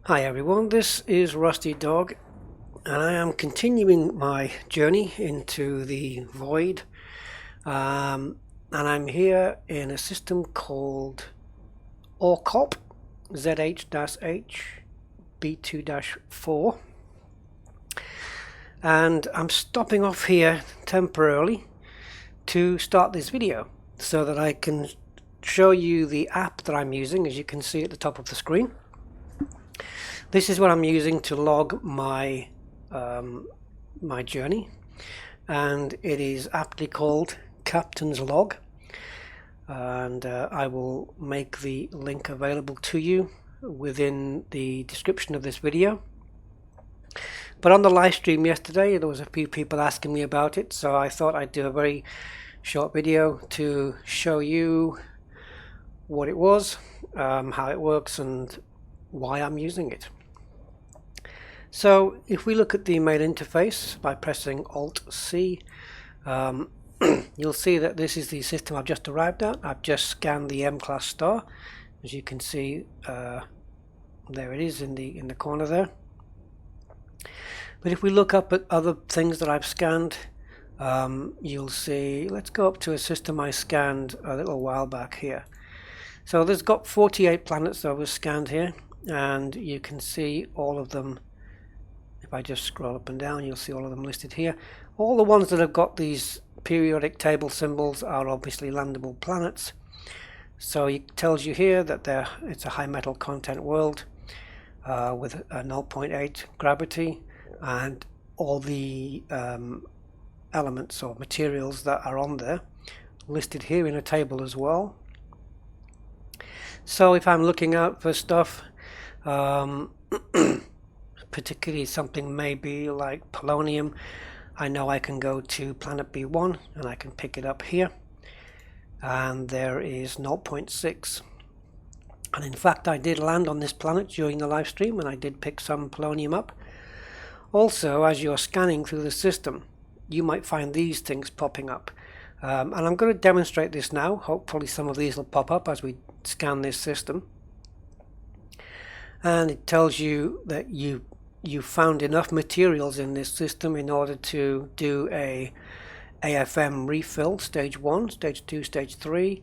Hi everyone, this is Rusty Dog and I am continuing my journey into the void, and I'm here in a system called ORCOP ZH-H B2-4, and I'm stopping off here temporarily to start this video so that I can show you the app that I'm using, as you can see at the top of the screen. This is what I'm using to log my my journey, and it is aptly called Captain's Log, and I will make the link available to you within the description of this video. But on the live stream yesterday there was a few people asking me about it, so I thought I'd do a very short video to show you what it was, how it works, and why I'm using it. So if we look at the main interface by pressing Alt-C, you'll see that this is the system I've just arrived at. I've just scanned the M-class star. As you can see, there it is in the corner there. But if we look up at other things that I've scanned, you'll see, let's go up to a system I scanned a little while back here. So there's got 48 planets that was scanned here, and you can see all of them. If I just scroll up and down, you'll see all of them listed here. All the ones that have got these periodic table symbols are obviously landable planets. So it tells you here that it's a high metal content world with a 0.8 gravity, and all the elements or materials that are on there listed here in a table as well. So if I'm looking out for stuff, particularly something maybe like polonium, I know I can go to planet B1 and I can pick it up here, and there is 0.6, and in fact I did land on this planet during the live stream and I did pick some polonium up. Also, as you're scanning through the system, you might find these things popping up, and I'm going to demonstrate this now. Hopefully some of these will pop up as we scan this system, and it tells you that you found enough materials in this system in order to do a AFM refill stage 1, stage 2, stage 3,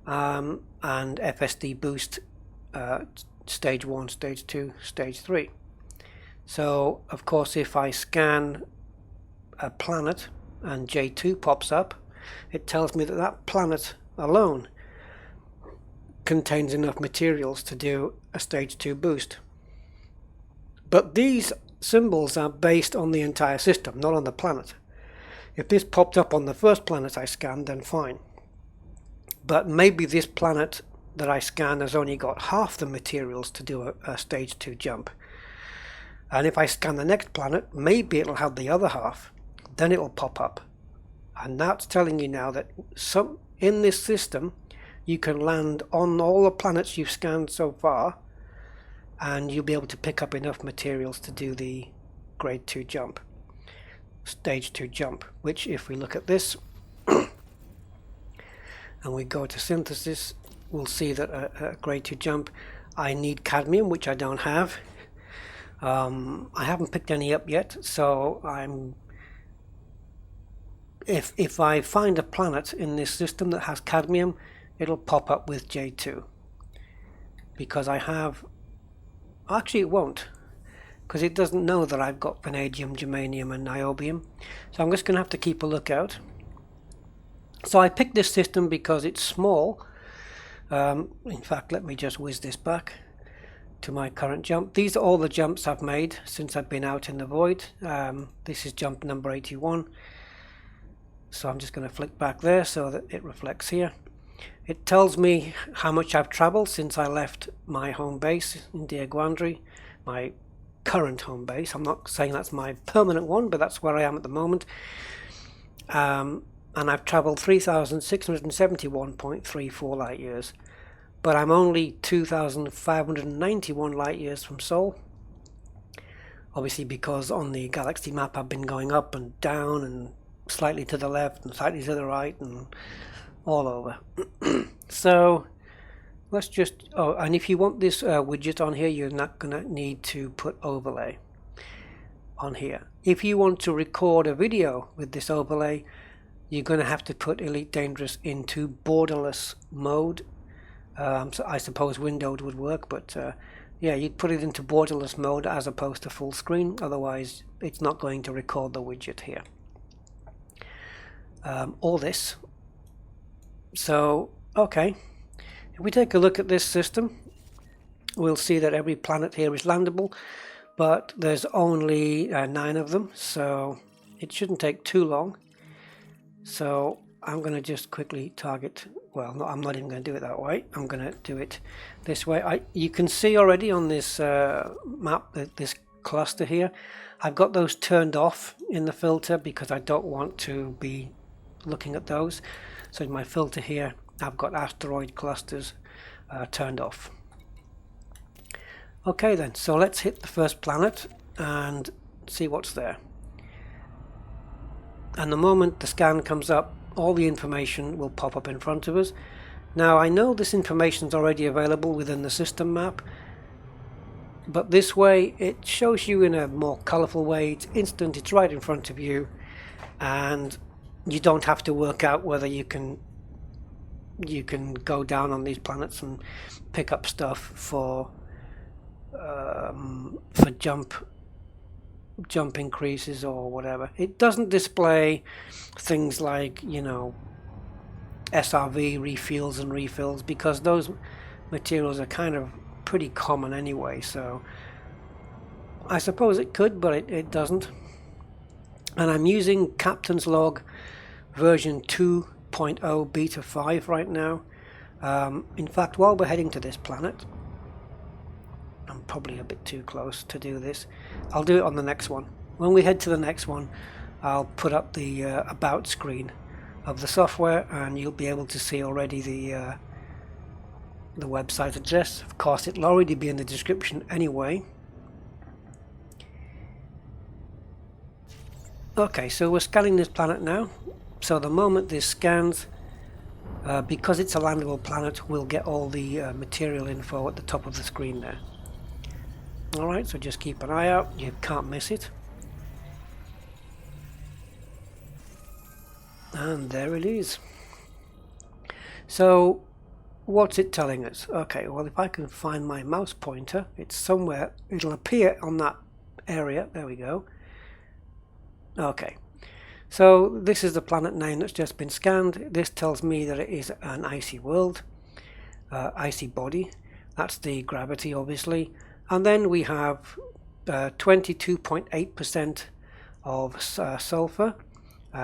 and FSD boost stage 1, stage 2, stage 3. So of course if I scan a planet and J2 pops up, it tells me that that planet alone contains enough materials to do a stage 2 boost. But these symbols are based on the entire system, not on the planet. If this popped up on the first planet I scanned, then fine. But maybe this planet that I scanned has only got half the materials to do a stage 2 jump. And if I scan the next planet, maybe it'll have the other half. Then it'll pop up. And that's telling you now that in this system you can land on all the planets you've scanned so far, and you'll be able to pick up enough materials to do the grade 2 jump, stage 2 jump, which if we look at this and we go to synthesis, we'll see that a grade 2 jump, I need cadmium, which I don't have. I haven't picked any up yet, so if I find a planet in this system that has cadmium, it'll pop up with J2, because I have, actually it won't, because it doesn't know that I've got vanadium, germanium and niobium. So I'm just going to have to keep a lookout. So I picked this system because it's small. In fact, let me just whiz this back to my current jump. These are all the jumps I've made since I've been out in the void. This is jump number 81. So I'm just going to flick back there so that it reflects here. It tells me how much I've traveled since I left my home base in Diaguandri, my current home base. I'm not saying that's my permanent one, but that's where I am at the moment. And I've traveled 3,671.34 light years, but I'm only 2,591 light years from Sol. Obviously because on the galaxy map I've been going up and down and slightly to the left and slightly to the right and all over. So let's just, oh, and if you want this widget on here, you're not gonna need to put overlay on here. If you want to record a video with this overlay, you're going to have to put Elite Dangerous into borderless mode. So I suppose windowed would work, but yeah, you'd put it into borderless mode as opposed to full screen, otherwise it's not going to record the widget here. All this. So, okay, if we take a look at this system, we'll see that every planet here is landable, but there's only 9 of them, so it shouldn't take too long. So I'm going to just quickly target, well, no, I'm not even going to do it that way. I'm going to do it this way. You can see already on this map, that this cluster here, I've got those turned off in the filter because I don't want to be looking at those. So in my filter here, I've got asteroid clusters turned off. Okay then, so let's hit the first planet and see what's there. And the moment the scan comes up, all the information will pop up in front of us. Now I know this information is already available within the system map, but this way it shows you in a more colorful way. It's instant, it's right in front of you, and you don't have to work out whether you can go down on these planets and pick up stuff for jump increases or whatever. It doesn't display things like, you know, SRV refuels and refills, because those materials are kind of pretty common anyway, so I suppose it could, but it doesn't. And I'm using Captain's Log version 2.0 beta 5 right now. In fact, while we're heading to this planet, I'm probably a bit too close to do this. I'll do it on the next one. When we head to the next one, I'll put up the about screen of the software, and you'll be able to see already the website address. Of course, it'll already be in the description anyway. Okay, so we're scanning this planet now. So the moment this scans, because it's a landable planet, we'll get all the material info at the top of the screen there. Alright, so just keep an eye out, you can't miss it. And there it is. So, what's it telling us? Okay, well, if I can find my mouse pointer, it's somewhere, it'll appear on that area, there we go. Okay, so this is the planet name that's just been scanned. This tells me that it is an icy world, icy body. That's the gravity, obviously. And then we have 22.8% of sulfur.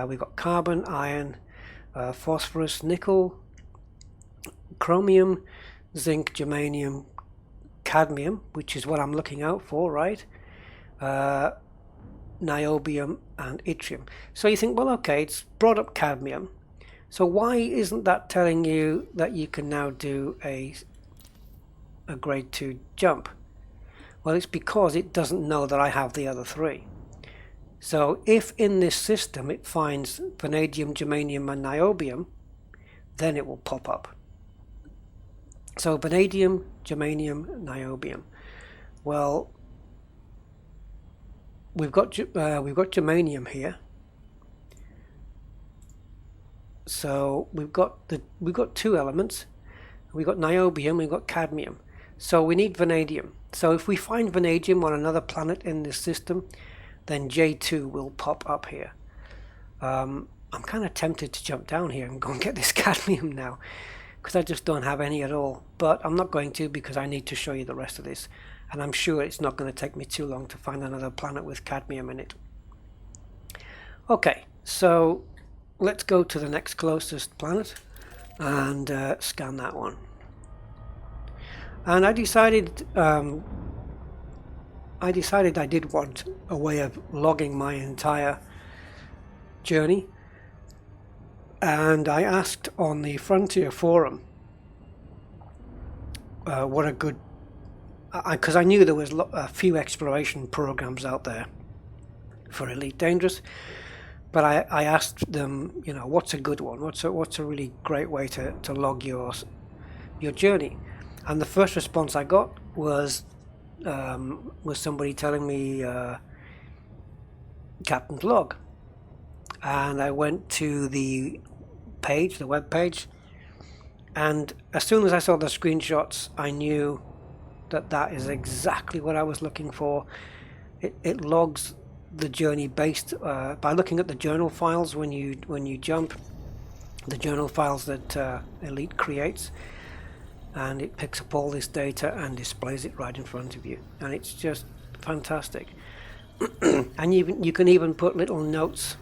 We've got carbon, iron, phosphorus, nickel, chromium, zinc, germanium, cadmium, which is what I'm looking out for, right? Niobium and yttrium. So you think, well, okay, it's brought up cadmium. So why isn't that telling you that you can now do a grade 2 jump? Well, it's because it doesn't know that I have the other 3. So if in this system it finds vanadium, germanium and niobium, then it will pop up. So vanadium, germanium, niobium. Well, we've got germanium here. So we've got 2 elements. We've got niobium, we've got cadmium. So we need vanadium. So if we find vanadium on another planet in this system, then J2 will pop up here. I'm kind of tempted to jump down here and go and get this cadmium now, because I just don't have any at all. But I'm not going to, because I need to show you the rest of this. And I'm sure it's not going to take me too long to find another planet with cadmium in it. Okay, so let's go to the next closest planet and scan that one. And I decided I did want a way of logging my entire journey, and I asked on the Frontier forum what a good, because I knew there was a few exploration programs out there for Elite Dangerous, but I asked them, what's a good one? What's a really great way to log your journey? And the first response I got was somebody telling me Captain's log, and I went to the page, the web page, and as soon as I saw the screenshots, I knew that that is exactly what I was looking for. It logs the journey based by looking at the journal files when you jump, the journal files that Elite creates, and it picks up all this data and displays it right in front of you, and it's just fantastic. And you can even put little notes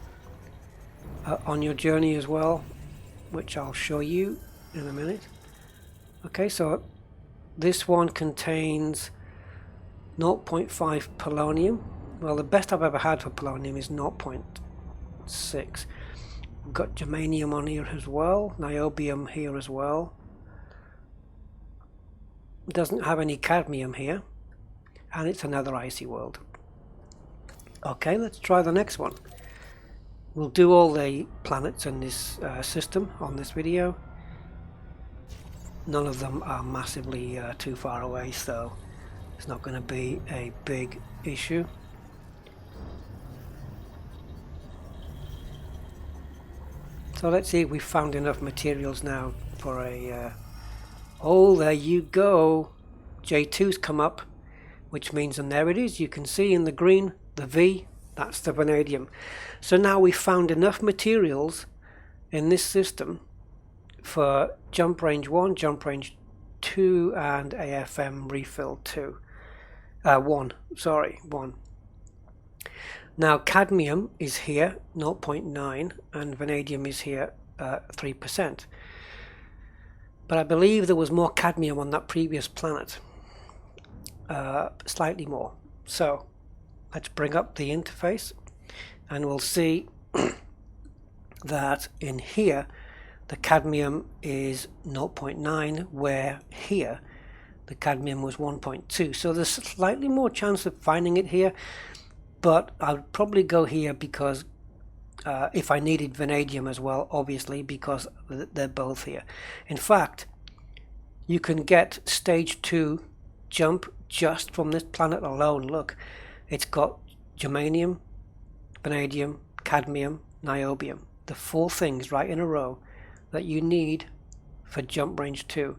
on your journey as well, which I'll show you in a minute. Okay, so this one contains 0.5 polonium. Well, the best I've ever had for polonium is 0.6. We've got germanium on here as well, niobium here as well. It doesn't have any cadmium here, and it's another icy world. Okay, let's try the next one. We'll do all the planets in this system on this video. None of them are massively too far away, so it's not going to be a big issue. So let's see if we've found enough materials now for a... oh, there you go. J2's come up, which means, and there it is, you can see in the green, the V, that's the vanadium. So now we've found enough materials in this system for jump range 1, jump range 2, and AFM refill 2. 1. Now cadmium is here, 0.9, and vanadium is here, 3%. But I believe there was more cadmium on that previous planet, slightly more. So let's bring up the interface, and we'll see that in here the cadmium is 0.9, where here the cadmium was 1.2. So there's slightly more chance of finding it here, but I would probably go here because if I needed vanadium as well, obviously, because they're both here. In fact, you can get stage 2 jump just from this planet alone. Look, it's got germanium, vanadium, cadmium, niobium, the 4 things right in a row that you need for jump range 2.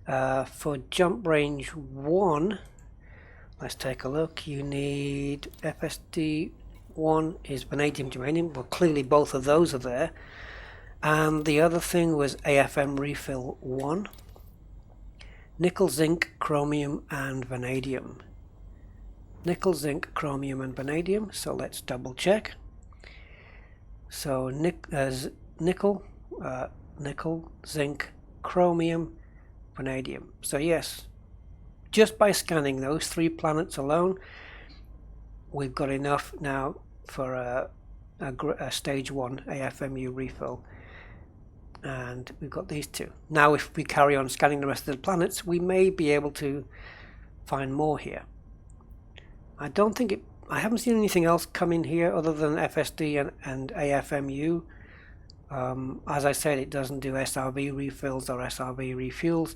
For jump range 1, let's take a look. You need FSD 1 is vanadium, germanium. Well, clearly both of those are there. And the other thing was AFM refill 1. Nickel, zinc, chromium, and vanadium. Nickel, zinc, chromium, and vanadium. So let's double check. So nickel, zinc, chromium, vanadium. So yes, just by scanning those 3 planets alone, we've got enough now for a stage 1 AFMU refill. And we've got these 2. Now if we carry on scanning the rest of the planets, we may be able to find more here. I haven't seen anything else come in here other than FSD and AFMU. As I said, it doesn't do SRV refills or SRV refuels,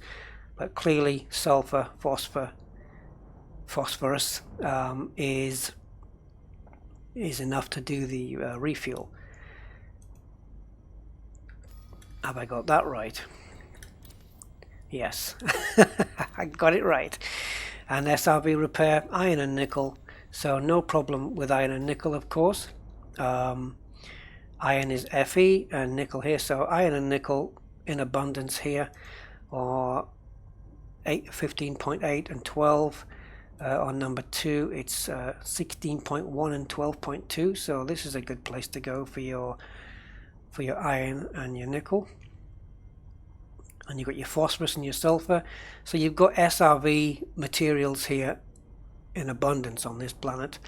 but clearly sulfur, phosphorus is enough to do the refuel. Have I got that right? Yes, I got it right. And SRV repair, iron and nickel, so no problem with iron and nickel, of course. Iron is Fe and nickel here, so iron and nickel in abundance here, or 15.8 and 12. On number 2 it's 16.1 and 12.2, so this is a good place to go for your iron and your nickel. And you've got your phosphorus and your sulfur, so you've got SRV materials here in abundance on this planet.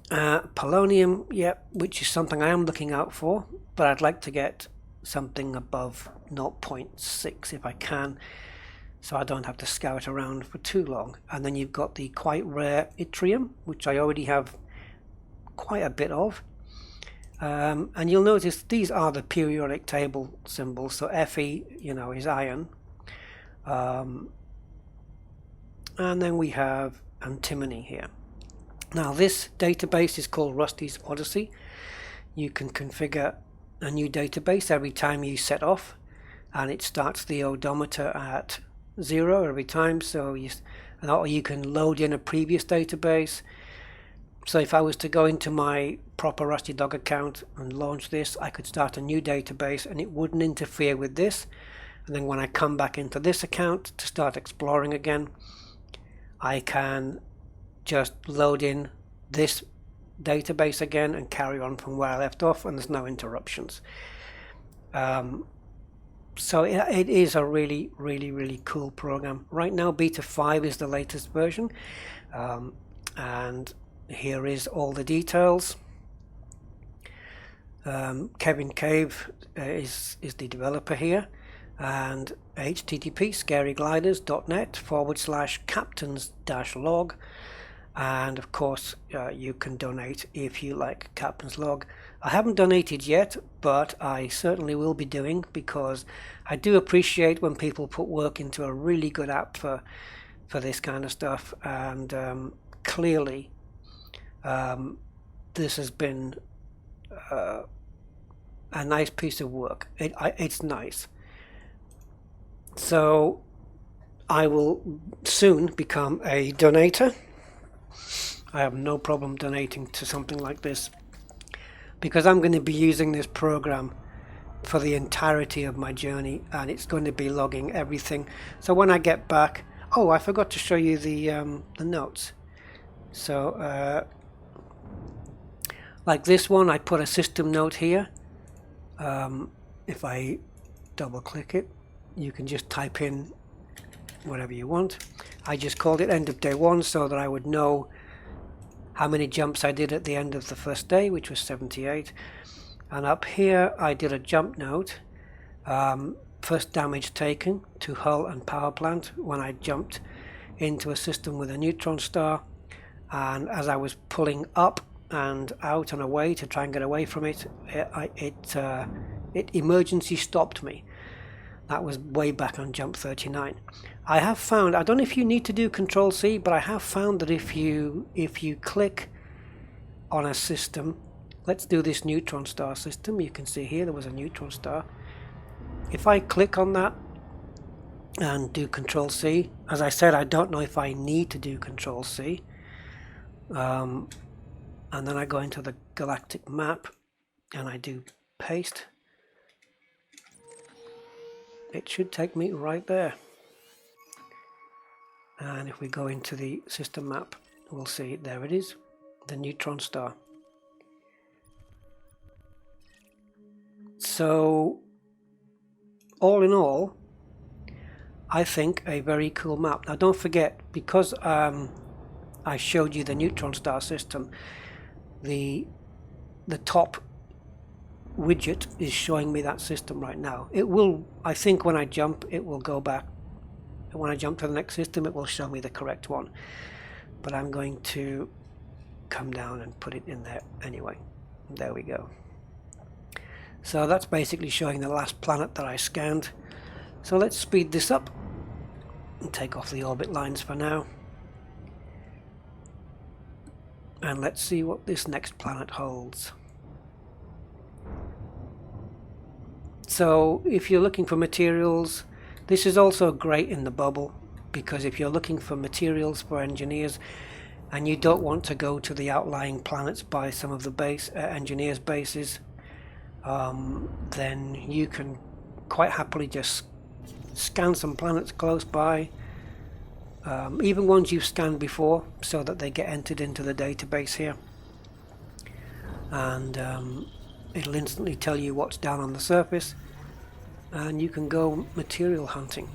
Polonium, which is something I am looking out for, but I'd like to get something above 0.6 if I can, so I don't have to scout around for too long. And then you've got the quite rare yttrium, which I already have quite a bit of. And you'll notice these are the periodic table symbols. So Fe, is iron, and then we have antimony here. Now this database is called Rusty's Odyssey. You can configure a new database every time you set off, and it starts the odometer at 0 every time, so you can load in a previous database. So if I was to go into my proper Rusty Dog account and launch this, I could start a new database and it wouldn't interfere with this. And then when I come back into this account to start exploring again, I can just load in this database again and carry on from where I left off, and there's no interruptions. So it is a really, really, really cool program. Right now, Beta 5 is the latest version, and here is all the details. Kevin Cave is the developer here, and http scarygliders.net/captains-log, and of course you can donate if you like Captain's Log. I haven't donated yet, but I certainly will be doing, because I do appreciate when people put work into a really good app for this kind of stuff, and clearly this has been a nice piece of work. It's nice. So I will soon become a donator. I have no problem donating to something like this, because I'm going to be using this program for the entirety of my journey, and it's going to be logging everything. So when I get back, oh, I forgot to show you the notes. So like this one, I put a system note here. If I double click it, you can just type in whatever you want. I just called it end of day 1 so that I would know how many jumps I did at the end of the first day, which was 78. And up here I did a jump note, first damage taken to hull and power plant when I jumped into a system with a neutron star, and as I was pulling up and out and away to try and get away from it, it emergency stopped me. That was way back on jump 39. I have found, I don't know if you need to do Control C, but I have found that if you click on a system, let's do this neutron star system. You can see here there was a neutron star. If I click on that and do Control C, as I said, I don't know if I need to do Control C. And then I go into the galactic map and I do paste. It should take me right there. And if we go into the system map, we'll see there it is, the neutron star. So all in all, I think a very cool map. Now don't forget, because I showed you the neutron star system, the top widget is showing me that system right now. It will, I think when I jump, it will go back. And when I jump to the next system, it will show me the correct one. But I'm going to come down and put it in there anyway. There we go. So that's basically showing the last planet that I scanned. So let's speed this up and take off the orbit lines for now. And let's see what this next planet holds. So if you're looking for materials, this is also great in the bubble, because if you're looking for materials for engineers and you don't want to go to the outlying planets by some of the engineers' bases, then you can quite happily just scan some planets close by, even ones you've scanned before, so that they get entered into the database here, and it'll instantly tell you what's down on the surface, and you can go material hunting.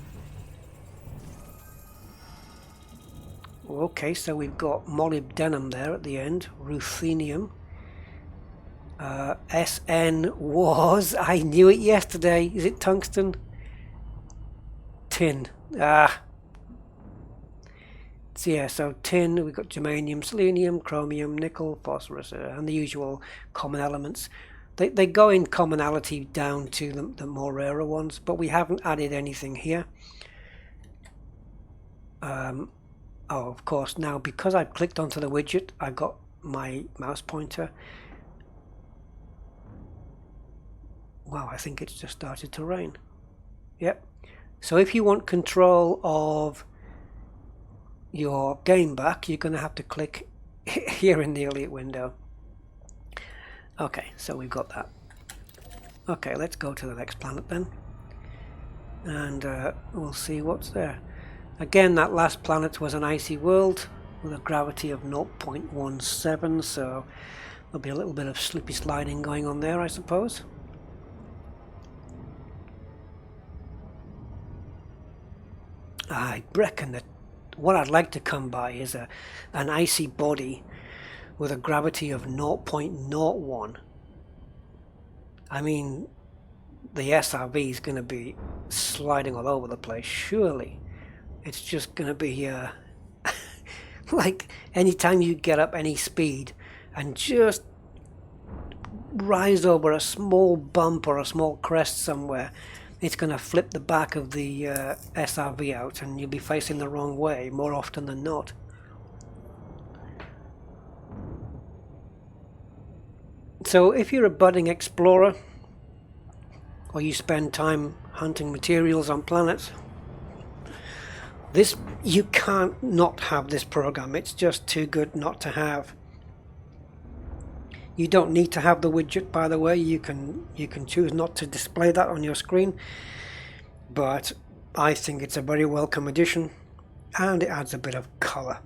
Okay, so we've got molybdenum there at the end, ruthenium. SN was, I knew it yesterday, is it tungsten? Tin. So yeah, so tin, we've got germanium, selenium, chromium, nickel, phosphorus, and the usual common elements. They go in commonality down to the more rarer ones, but we haven't added anything here. Oh, of course, now because I've clicked onto the widget, I got my mouse pointer. Wow, I think it's just started to rain. Yep. So if you want control of your game back, you're going to have to click here in the Elite window. Okay, so we've got that. Okay, let's go to the next planet then. And we'll see what's there. Again, that last planet was an icy world with a gravity of 0.17, so there'll be a little bit of slippy sliding going on there, I suppose. I reckon that what I'd like to come by is an icy body with a gravity of 0.01. I mean, the SRV is going to be sliding all over the place, surely. It's just going to be like anytime you get up any speed and just rise over a small bump or a small crest somewhere, it's going to flip the back of the SRV out and you'll be facing the wrong way more often than not. So if you're a budding explorer or you spend time hunting materials on planets, you can't not have this program. It's just too good not to have. You don't need to have the widget, by the way. You can choose not to display that on your screen, but I think it's a very welcome addition, and it adds a bit of color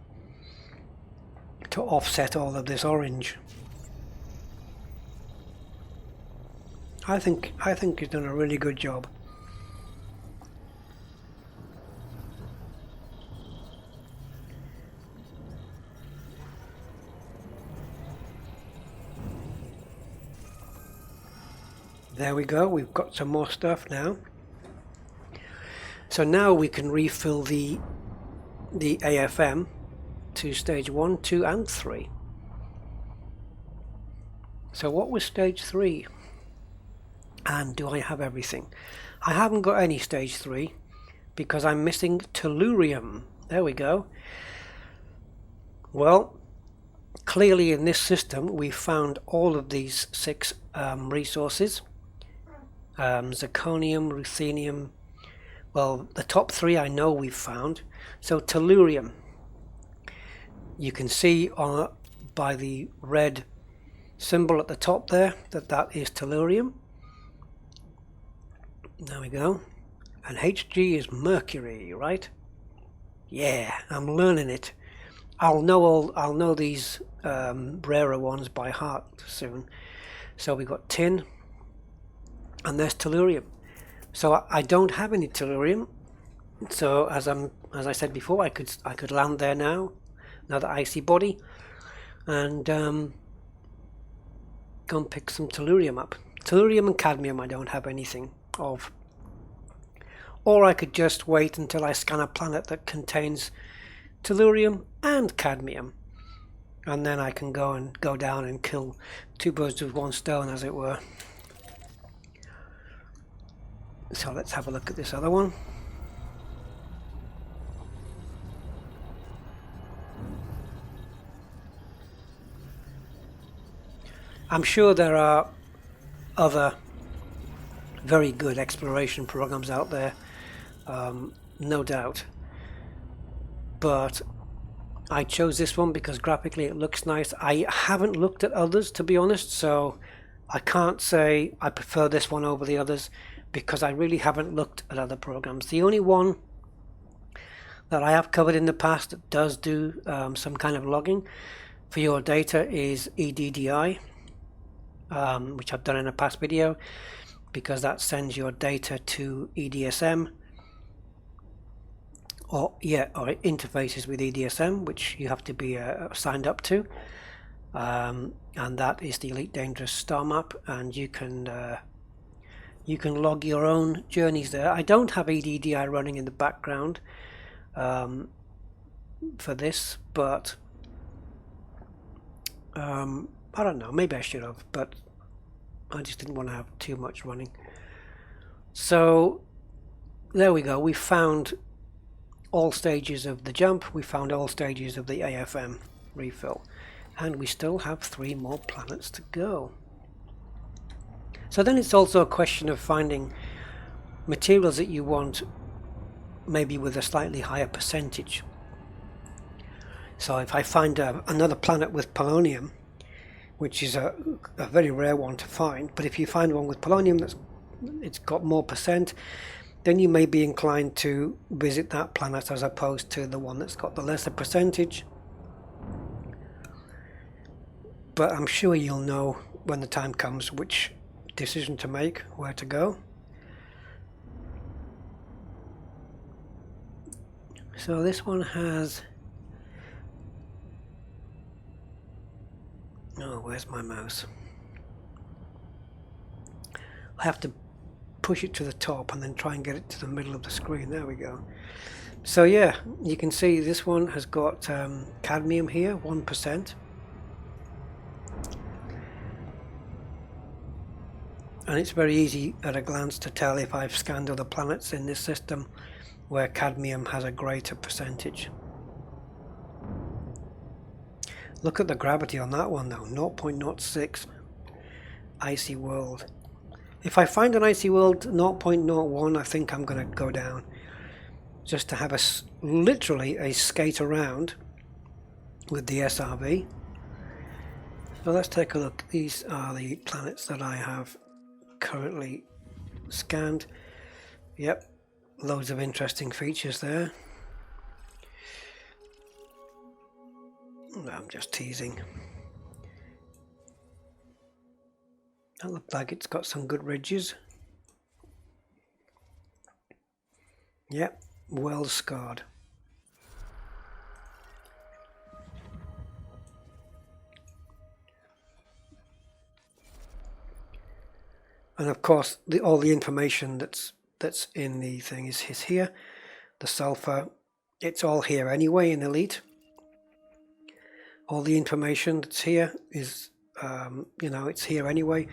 to offset all of this orange. I think you've done a really good job. There we go, we've got some more stuff now. So now we can refill the AFM to stage 1, 2 and 3. So what was stage 3? And do I have everything? I haven't got any stage 3 because I'm missing tellurium. There we go. Well, clearly in this system we found all of these 6 resources. Zirconium, ruthenium. Well, the top 3 I know we've found. So tellurium, you can see by the red symbol at the top there that is tellurium. There we go. And Hg is mercury, right? Yeah, I'm learning it. I'll know these rarer ones by heart soon. So we got tin, and there's tellurium. So I don't have any tellurium. So as I said before, I could land there now, another icy body, and go and pick some tellurium up. Tellurium and cadmium I don't have anything of. Or I could just wait until I scan a planet that contains tellurium and cadmium, and then I can go down and kill 2 birds with 1 stone, as it were. So let's have a look at this other one. I'm sure there are other very good exploration programs out there, no doubt, but I chose this one because graphically it looks nice. I haven't looked at others, to be honest, so I can't say I prefer this one over the others because I really haven't looked at other programs. The only one that I have covered in the past that does do some kind of logging for your data is EDDI, which I've done in a past video, because that sends your data to EDSM, or interfaces with EDSM, which you have to be signed up to, and that is the Elite Dangerous Star Map, and you can log your own journeys there. I don't have EDDI running in the background for this, but I don't know, maybe I should have, but I just didn't want to have too much running. So there we go, we found all stages of the jump, we found all stages of the AFM refill, and we still have 3 more planets to go. So then it's also a question of finding materials that you want, maybe with a slightly higher percentage. So if I find another planet with polonium, which is a very rare one to find, but if you find one with polonium it's got more percent, then you may be inclined to visit that planet as opposed to the one that's got the lesser percentage. But I'm sure you'll know when the time comes which decision to make, where to go. So this one has... oh, where's my mouse? I have to push it to the top and then try and get it to the middle of the screen. There we go. So yeah, you can see this one has got cadmium here, 1%. And it's very easy at a glance to tell if I've scanned other planets in this system where cadmium has a greater percentage. Look at the gravity on that one though, 0.06, icy world. If I find an icy world 0.01, I think I'm going to go down, just to have literally a skate around with the SRV. So let's take a look. These are the planets that I have currently scanned. Yep, loads of interesting features there. I'm just teasing. That looks like it's got some good ridges. Yep, well scarred. And of course, all the information that's in the thing is here. The sulfur, it's all here anyway in Elite. All the information that's here is, it's here anyway.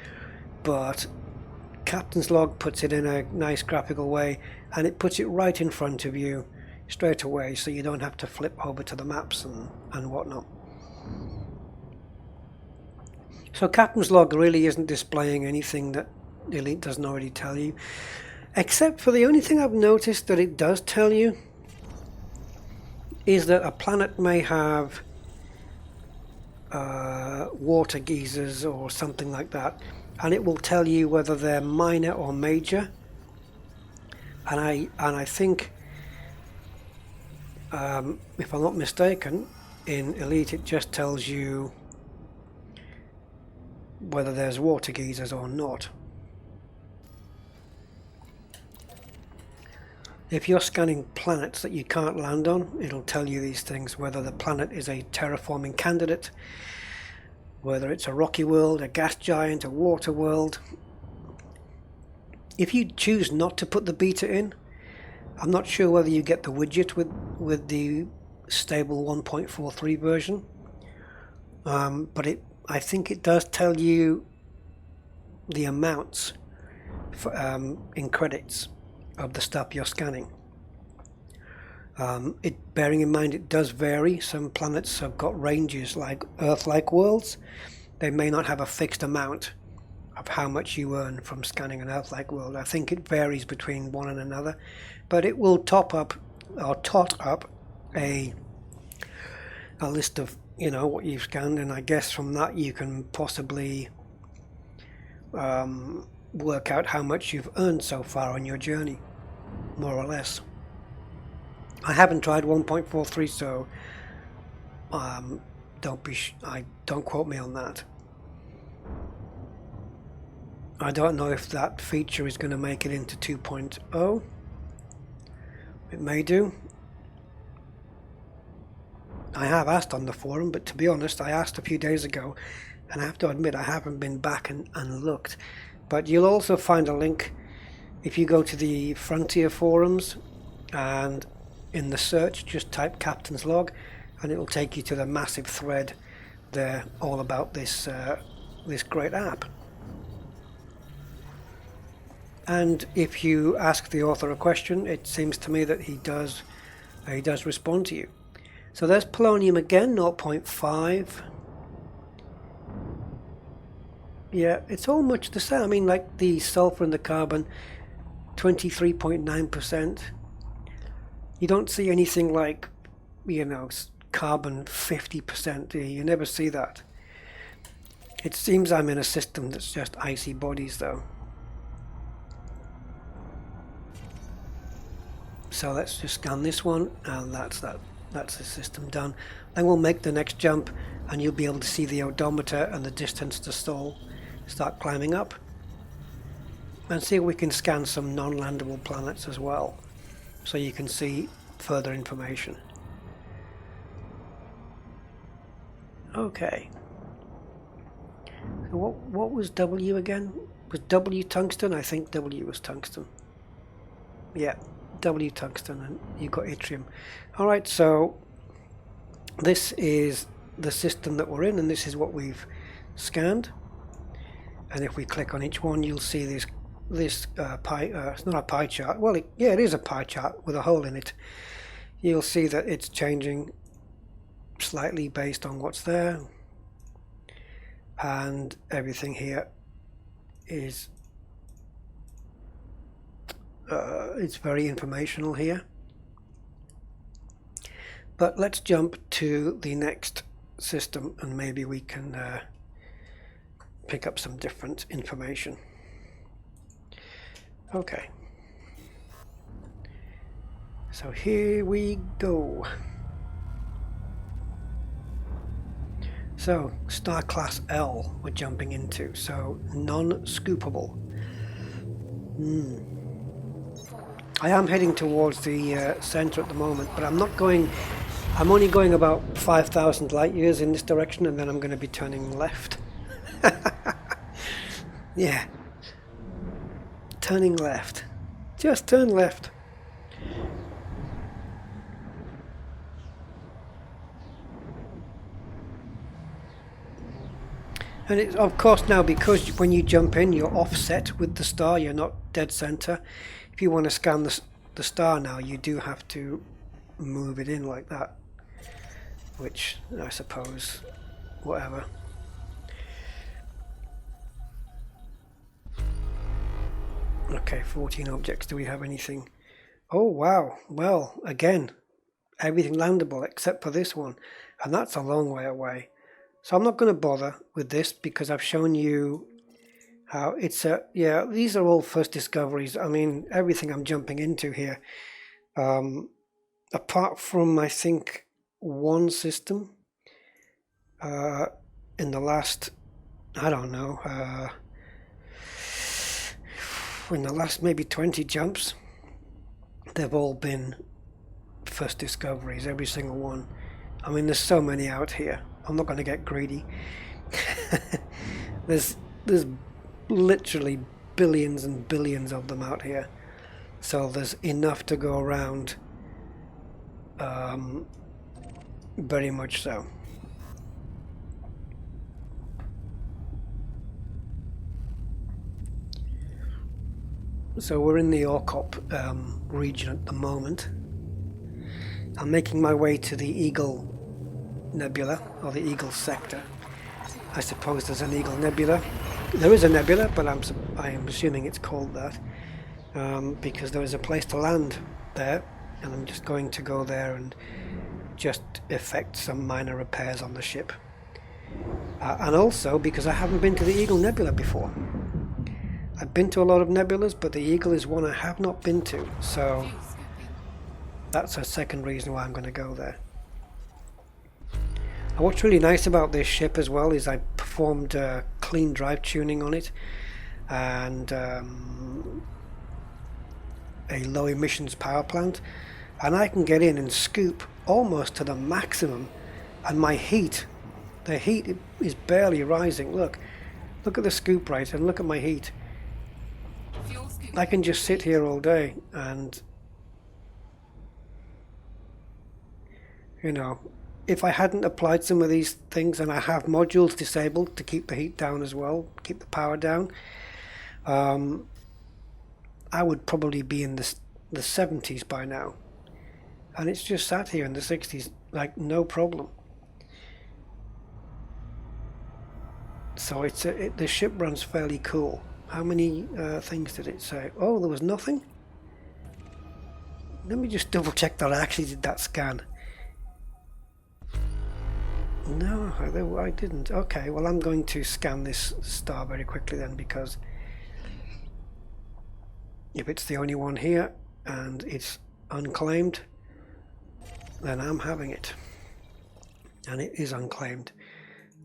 But Captain's Log puts it in a nice graphical way, and it puts it right in front of you straight away, so you don't have to flip over to the maps and whatnot. So Captain's Log really isn't displaying anything that Elite doesn't already tell you, except for the only thing I've noticed that it does tell you is that a planet may have water geysers or something like that, and it will tell you whether they're minor or major. And I think, if I'm not mistaken, in Elite it just tells you whether there's water geysers or not. If you're scanning planets that you can't land on, it'll tell you these things, whether the planet is a terraforming candidate, whether it's a rocky world, a gas giant, a water world. If you choose not to put the beta in, I'm not sure whether you get the widget with the stable 1.43 version, but I think it does tell you the amounts for, in credits of the stuff you're scanning. Bearing in mind it does vary. Some planets have got ranges like Earth-like worlds. They may not have a fixed amount of how much you earn from scanning an Earth-like world. I think it varies between one and another, but it will tot up a list of what you've scanned, and I guess from that you can possibly work out how much you've earned so far on your journey, more or less. I haven't tried 1.43, so don't quote me on that. I don't know if that feature is going to make it into 2.0. It may do. I have asked on the forum, but to be honest, I asked a few days ago, and I have to admit I haven't been back and looked. But you'll also find a link if you go to the Frontier forums, and in the search just type Captain's Log, and it will take you to the massive thread there all about this great app. And if you ask the author a question, it seems to me that he does He does respond to you. So there's polonium again, 0.5. Yeah, it's all much the same. I mean, like the sulfur and the carbon, 23.9%. You don't see anything like, you know, carbon 50%, do you? You never see that. It seems I'm in a system that's just icy bodies, though. So let's just scan this one, and that's that. That's the system done. Then we'll make the next jump, and you'll be able to see the odometer and the distance to Sol start climbing up, and see if we can scan some non-landable planets as well, so you can see further information. Okay. So what was W again? Was W tungsten? I think W was tungsten. Yeah, W tungsten, and you got yttrium. All right, so this is the system that we're in, and this is what we've scanned. And if we click on each one, you'll see this pie. It's not a pie chart. Well, yeah, it is a pie chart with a hole in it. You'll see that it's changing slightly based on what's there, and everything here is it's very informational here. But let's jump to the next system, and maybe we can pick up some different information. Okay, so here we go. So star class L we're jumping into, so non-scoopable. I am heading towards the center at the moment, but I'm only going about 5,000 light years in this direction, and then I'm going to be turning left. Yeah, turning left. Just turn left. And it's of course now, because when you jump in you're offset with the star, you're not dead center. If you want to scan the star now, you do have to move it in like that, which I suppose, whatever. Okay, 14 objects. Do we have anything? Oh wow, well, again, everything landable except for this one, and that's a long way away. So I'm not going to bother with this, because I've shown you how it's yeah, these are all first discoveries. I mean, everything I'm jumping into here, apart from I think one system in the last, I don't know, in the last maybe 20 jumps, they've all been first discoveries, every single one. I mean, there's so many out here. I'm not going to get greedy. There's literally billions and billions of them out here, so there's enough to go around. Very much so. So we're in the Orcop region at the moment. I'm making my way to the Eagle Nebula, or the Eagle Sector. I suppose there's an Eagle Nebula. There is a nebula, but I am assuming it's called that because there is a place to land there, and I'm just going to go there and just effect some minor repairs on the ship. And also because I haven't been to the Eagle Nebula before. I've been to a lot of nebulas, but the Eagle is one I have not been to, so that's a second reason why I'm going to go there. And what's really nice about this ship as well is I performed clean drive tuning on it, and a low emissions power plant, and I can get in and scoop almost to the maximum, and my heat, the heat is barely rising. Look at the scoop rate, and look at my heat. I can just sit here all day, and you know, if I hadn't applied some of these things, and I have modules disabled to keep the heat down as well, keep the power down, I would probably be in the 70s by now. and it's just sat here in the 60s like no problem. So the ship runs fairly cool. How many things did it say? Oh, there was nothing? Let me just double check that I actually did that scan. No, I didn't. Okay, well I'm going to scan this star very quickly then, because if it's the only one here and it's unclaimed, then I'm having it. And it is unclaimed.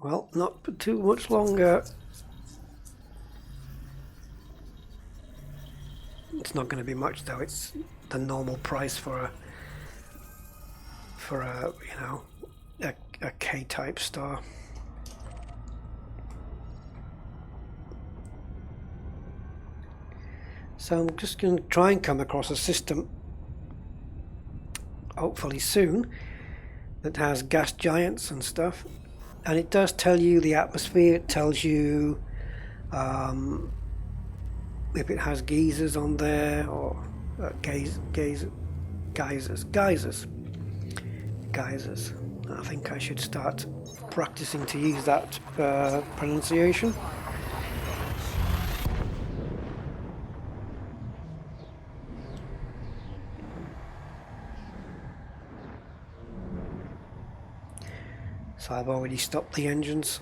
Well, not for too much longer. It's not going to be much though. It's the normal price for a you know, a K-type star. So I'm just going to try and come across a system, hopefully soon, that has gas giants and stuff. And it does tell you the atmosphere. It tells you if it has geysers on there, or geysers. I think I should start practicing to use that pronunciation. So I've already stopped the engines.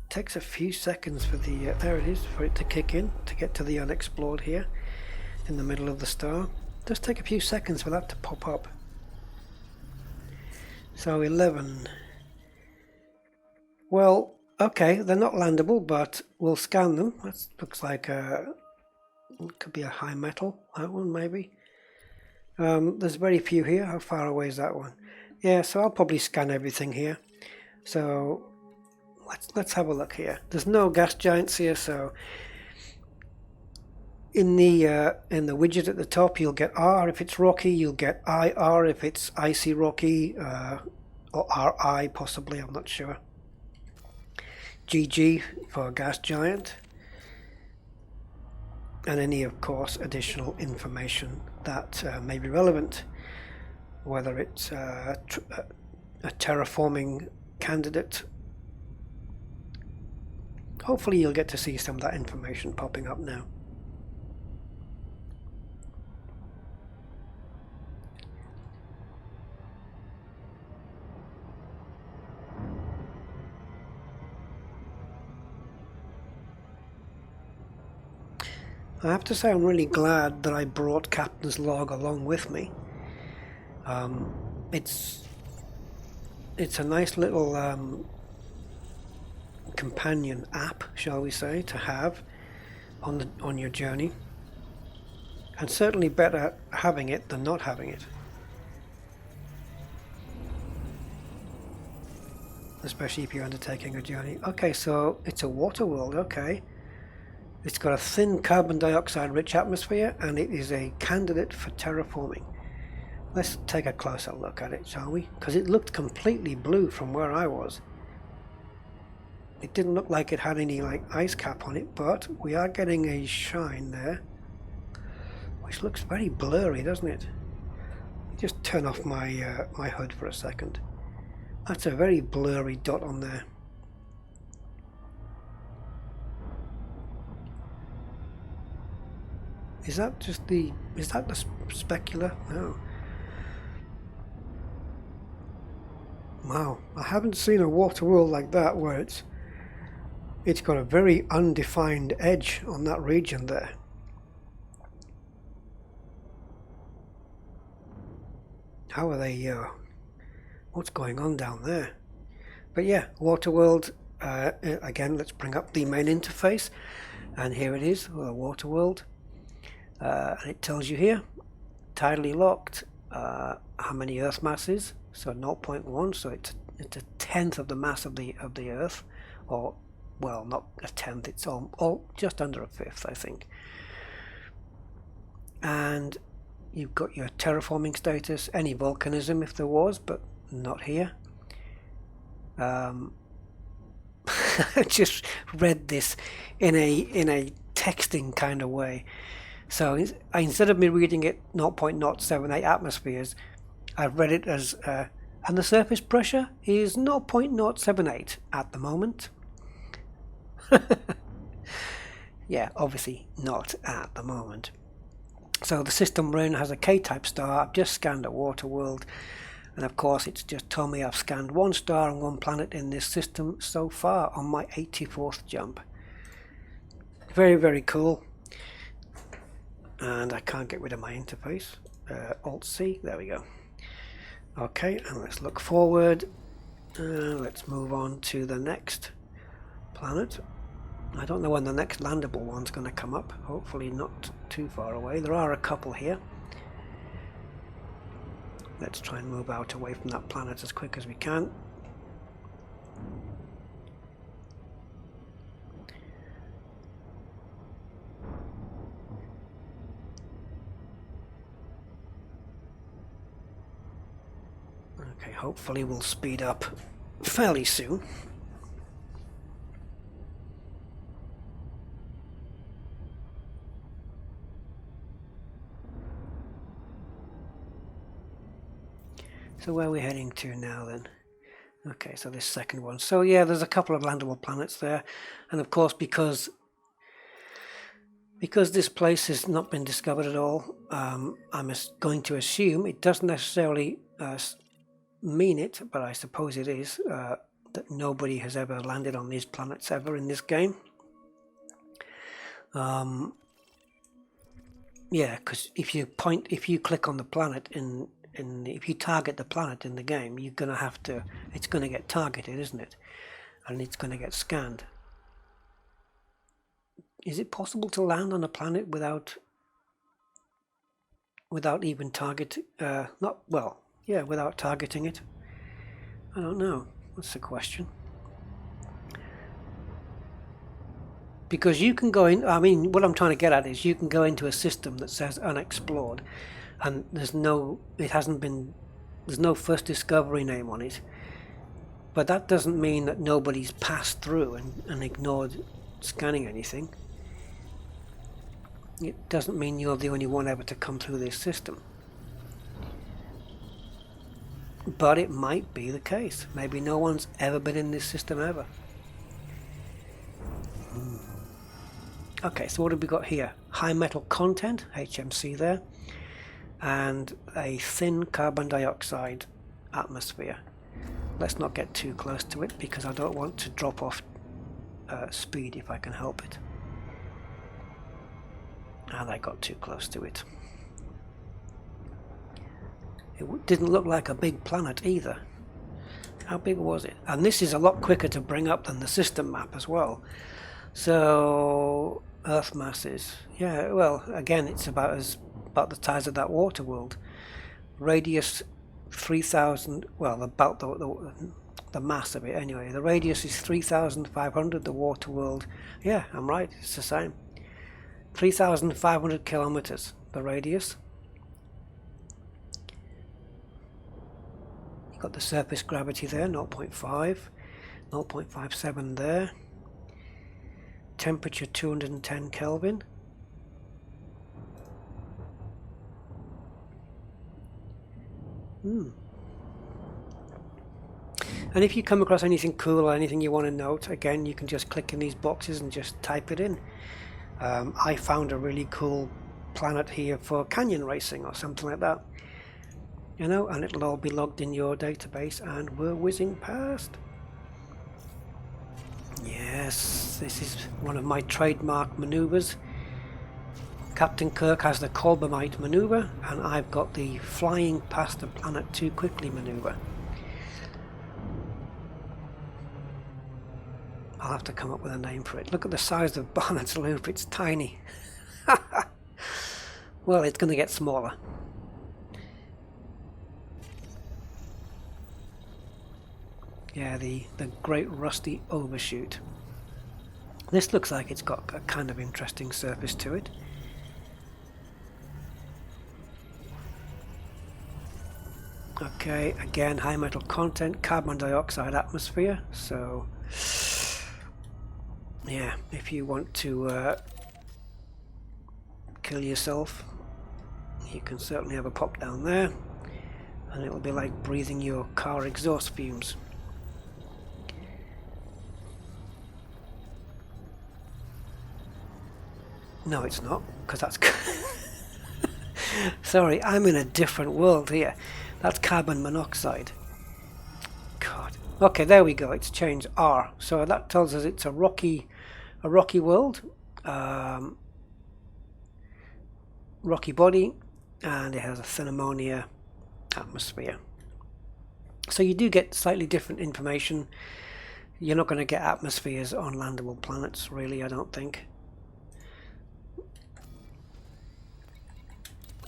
Takes a few seconds for the there it is, for it to kick in, to get to the unexplored here in the middle of the star. It does take a few seconds for that to pop up. So 11. Well, okay, they're not landable, but we'll scan them. That looks like it could be a high metal, that one maybe. There's very few here. How far away is that one? Yeah, so I'll probably scan everything here. So let's have a look here. There's no gas giants here, so in the widget at the top you'll get R if it's rocky, you'll get IR if it's icy rocky, or RI possibly, I'm not sure. GG for a gas giant, and any, of course, additional information that may be relevant, whether it's a terraforming candidate. Hopefully you'll get to see some of that information popping up now. I have to say I'm really glad that I brought Captain's Log along with me. It's a nice little companion app, shall we say, to have on your journey, and certainly better having it than not having it, especially if you're undertaking a journey. Okay, so it's a water world. Okay. It's got a thin carbon dioxide rich atmosphere, and it is a candidate for terraforming. Let's take a closer look at it, shall we? Because it looked completely blue from where I was. It didn't look like it had any like ice cap on it, but we are getting a shine there, which looks very blurry, doesn't it? Just turn off my my HUD for a second. That's a very blurry dot on there. Is that the specular? No. Wow, I haven't seen a water world like that where it's got a very undefined edge on that region there. How are they? What's going on down there? But yeah, water world. Again, let's bring up the main interface, and here it is, the water world. And it tells you here, tidally locked, how many Earth masses, so 0.1, so it's a tenth of the mass of the Earth, or well, not a tenth, it's all just under a fifth, I think. And You've got your terraforming status, any volcanism if there was, but not here. I just read this in a texting kind of way. So instead of me reading it 0.078 atmospheres, I've read it as and the surface pressure is 0.078 at the moment. Yeah, obviously not at the moment. So the system we're in has a K-type star. I've just scanned a water world, and of course it's just told me I've scanned one star and one planet in this system so far on my 84th jump. Very, very cool. And I can't get rid of my interface. Alt-C, there we go. Okay, and let's look forward. Let's move on to the next planet. I don't know when the next landable one's going to come up. Hopefully not too far away. There are a couple here. Let's try and move out away from that planet as quick as we can. Okay, hopefully we'll speed up fairly soon. So where are we heading to now then? Okay, so this second one. So yeah, there's a couple of landable planets there, and of course because this place has not been discovered at all, I'm going to assume it doesn't necessarily mean it, but I suppose it is, that nobody has ever landed on these planets ever in this game. Yeah, because if you click on the planet if you target the planet in the game, it's going to get targeted, isn't it? And it's going to get scanned. Is it possible to land on a planet without even without targeting it? I don't know. That's the question. Because you can go in, what I'm trying to get at is you can go into a system that says unexplored, and there's no first discovery name on it, but that doesn't mean that nobody's passed through and ignored scanning anything. It doesn't mean you're the only one ever to come through this system, but it might be the case. Maybe no one's ever been in this system ever. Okay, so what have we got here? High metal content, HMC there, and a thin carbon dioxide atmosphere. Let's not get too close to it because I don't want to drop off speed if I can help it. And I got too close to it. It didn't look like a big planet either. How big was it? And this is a lot quicker to bring up than the system map as well. So Earth masses, yeah, well, again, it's about the size of that water world. Radius 3,000, well, about the mass of it anyway. The radius is 3,500. The water world, yeah, I'm right, it's the same. 3,500 kilometers. The radius. You've got the surface gravity there, 0.5, 0.57 there. Temperature 210 Kelvin. And if you come across anything cool or anything you want to note, again, you can just click in these boxes and just type it in. I found a really cool planet here for canyon racing or something like that. You know, and it'll all be logged in your database, and we're whizzing past. Yes, this is one of my trademark maneuvers. Captain Kirk has the Colbumite maneuver, and I've got the flying past the planet too quickly maneuver. I'll have to come up with a name for it. Look at the size of Barnett's Loop, it's tiny. Well, it's going to get smaller. Yeah, the Great Rusty Overshoot. This looks like it's got a kind of interesting surface to it. Okay, again, high metal content, carbon dioxide atmosphere. So yeah, if you want to kill yourself, you can certainly have a pop down there, and it will be like breathing your car exhaust fumes. No, it's not, because that's sorry, I'm in a different world here. That's carbon monoxide. God. Okay, there we go. It's changed R. So that tells us it's a rocky world, rocky body, and it has a thin ammonia atmosphere. So you do get slightly different information. You're not going to get atmospheres on landable planets, really, I don't think.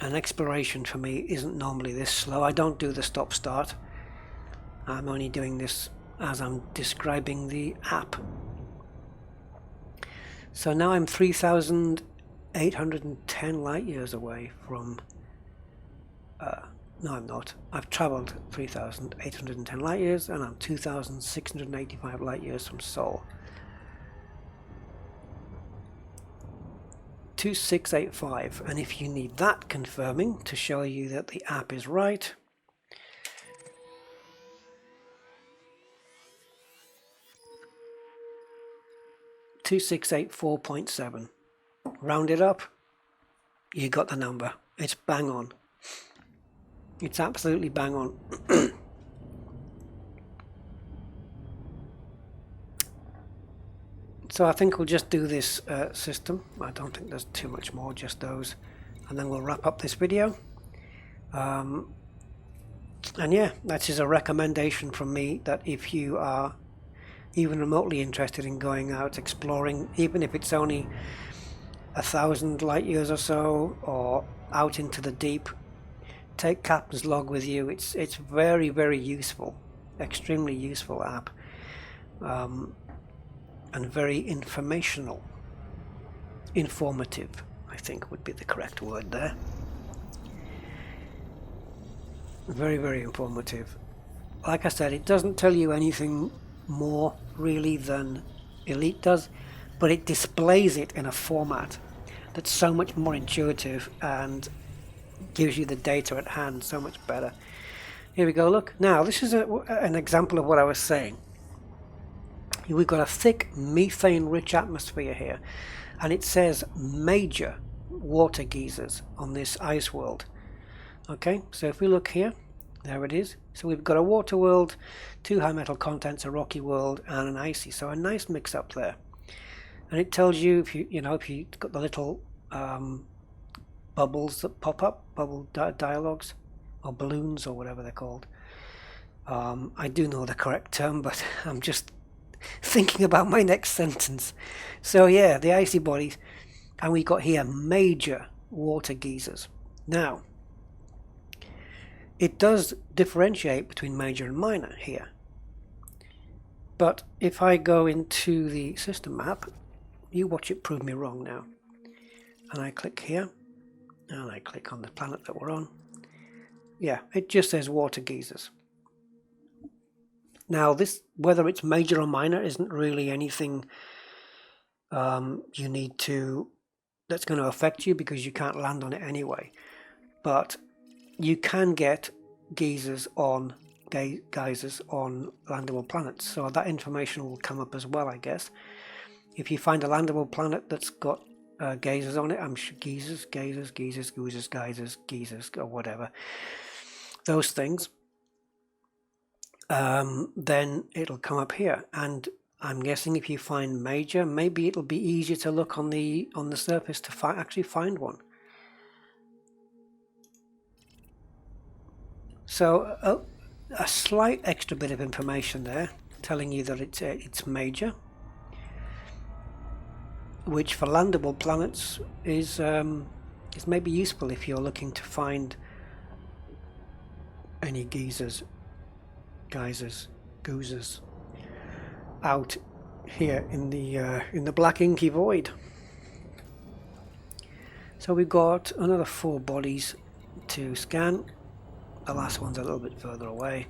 And exploration for me isn't normally this slow. I don't do the stop-start. I'm only doing this as I'm describing the app. So now I'm 3,810 light years away from... no, I'm not. I've travelled 3,810 light years, and I'm 2,685 light years from Sol. 2685, and if you need that confirming to show you that the app is right, (2684.7). Round it up, you got the number. It's bang on. It's absolutely bang on. So I think we'll just do this system. I don't think there's too much more, just those, and then we'll wrap up this video. And yeah, that is a recommendation from me, that if you are even remotely interested in going out exploring, even if it's only 1,000 light years or so, or out into the deep, take Captain's Log with you. It's very, very useful, extremely useful app, and very informative, I think would be the correct word there. Very, very informative. Like I said, it doesn't tell you anything more really than Elite does, but it displays it in a format that's so much more intuitive and gives you the data at hand so much better. Here we go, look. Now, this is an example of what I was saying. We've got a thick methane-rich atmosphere here, and it says major water geysers on this ice world. Okay, so if we look here, there it is. So we've got a water world, 2 high metal contents, a rocky world, and an icy. So a nice mix up there. And it tells you if you've got the little bubbles that pop up, bubble dialogues, or balloons, or whatever they're called. I do know the correct term, but I'm just thinking about my next sentence. So yeah, the icy bodies, and we got here major water geysers. Now, it does differentiate between major and minor here, but if I go into the system map, you watch it prove me wrong now, and I click here, and I click on the planet that we're on. Yeah, it just says water geysers. Now, this, whether it's major or minor, isn't really anything you need to, that's going to affect you, because you can't land on it anyway. But you can get geysers on landable planets, so that information will come up as well, I guess. If you find a landable planet that's got geysers on it, I'm sure geysers, or whatever, those things, then it'll come up here. And I'm guessing if you find major, maybe it'll be easier to look on the surface to actually find one. So a slight extra bit of information there, telling you that it's major, which for landable planets is maybe useful if you're looking to find any geysers out here in the black inky void. So we've got another 4 bodies to scan. The last one's a little bit further away.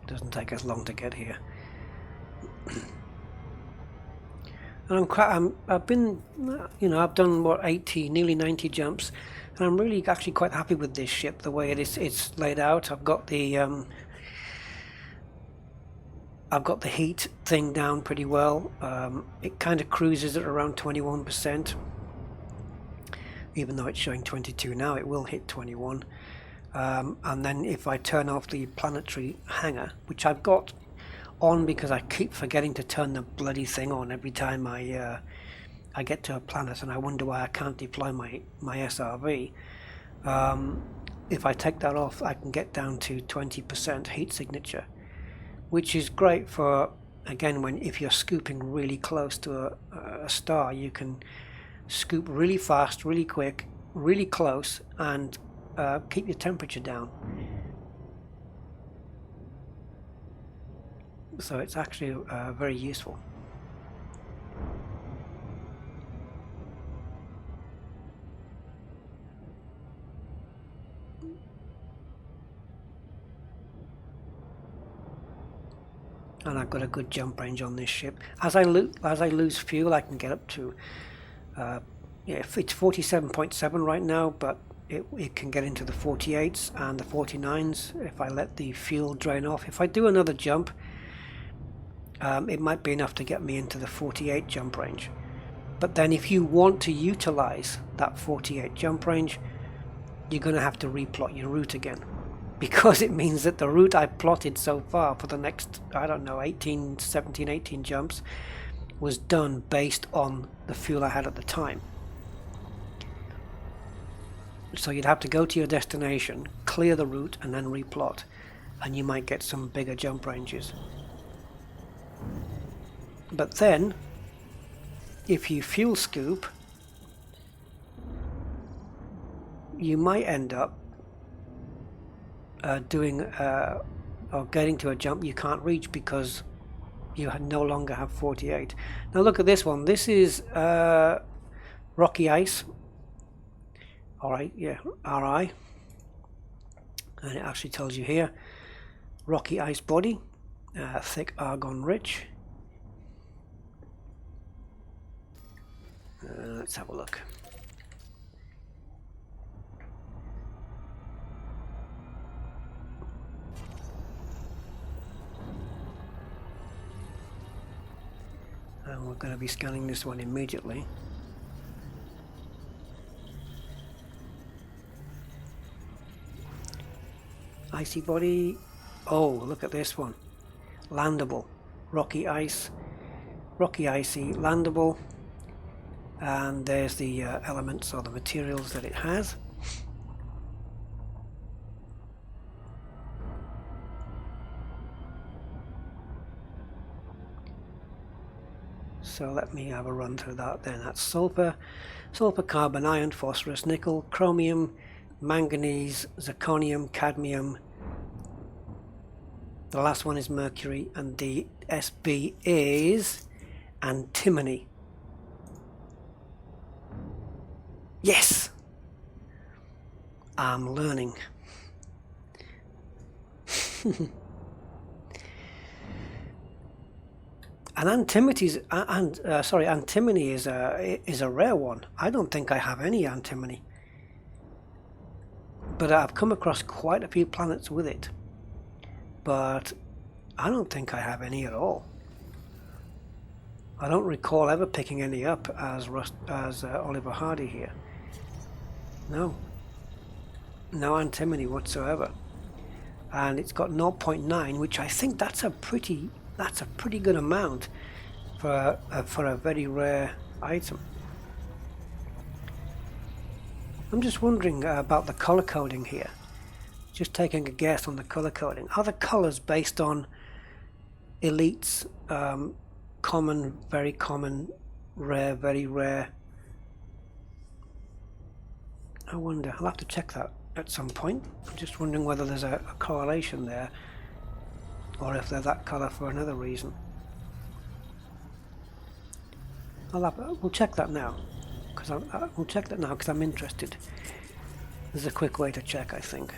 Doesn't take us long to get here. And I've been, you know, I've done what, 80, nearly 90 jumps, and I'm really actually quite happy with this ship, the way it's laid out. I've got the heat thing down pretty well. It kind of cruises at around 21%, even though it's showing 22 now. It will hit 21. And then if I turn off the planetary hangar, which I've got on because I keep forgetting to turn the bloody thing on every time I get to a planet, and I wonder why I can't deploy my SRV. If I take that off, I can get down to 20% heat signature, which is great for, again, if you're scooping really close to a star. You can scoop really fast, really quick, really close, and keep your temperature down. So it's actually very useful. And I've got a good jump range on this ship. As I lose fuel, I can get up to yeah, it's 47.7 right now, but it can get into the 48s and the 49s if I let the fuel drain off. If I do another jump, it might be enough to get me into the 48 jump range. But then if you want to utilize that 48 jump range, you're going to have to replot your route again, because it means that the route I've plotted so far for the next, I don't know, 17, 18 jumps was done based on the fuel I had at the time. So you'd have to go to your destination, clear the route, and then replot, and you might get some bigger jump ranges. But then, if you fuel scoop, you might end up doing or getting to a jump you can't reach because you no longer have 48. Now look at this one. This is rocky ice. Alright, yeah, RI. And it actually tells you here, rocky ice body, thick argon rich. Let's have a look. And we're going to be scanning this one immediately. Icy body. Oh, look at this one. Landable. Rocky ice. Rocky icy landable. And there's the elements or the materials that it has. So let me have a run through that then. That's sulfur, carbon, iron, phosphorus, nickel, chromium, manganese, zirconium, cadmium. The last one is mercury, and the SB is antimony. Yes! I'm learning. And antimony is a rare one. I don't think I have any antimony, but I've come across quite a few planets with it. But I don't think I have any at all. I don't recall ever picking any up as Oliver Hardy here. No antimony whatsoever, and it's got 0.9, which I think that's a pretty good amount for a very rare item. I'm just wondering about the color coding here. Just taking a guess on the color coding. Are the colors based on elites, common, very common, rare, very rare? I wonder, I'll have to check that at some point. I'm just wondering whether there's a correlation there, or if they're that colour for another reason. We'll check that now, we'll check that now because I'm interested. There's a quick way to check, I think.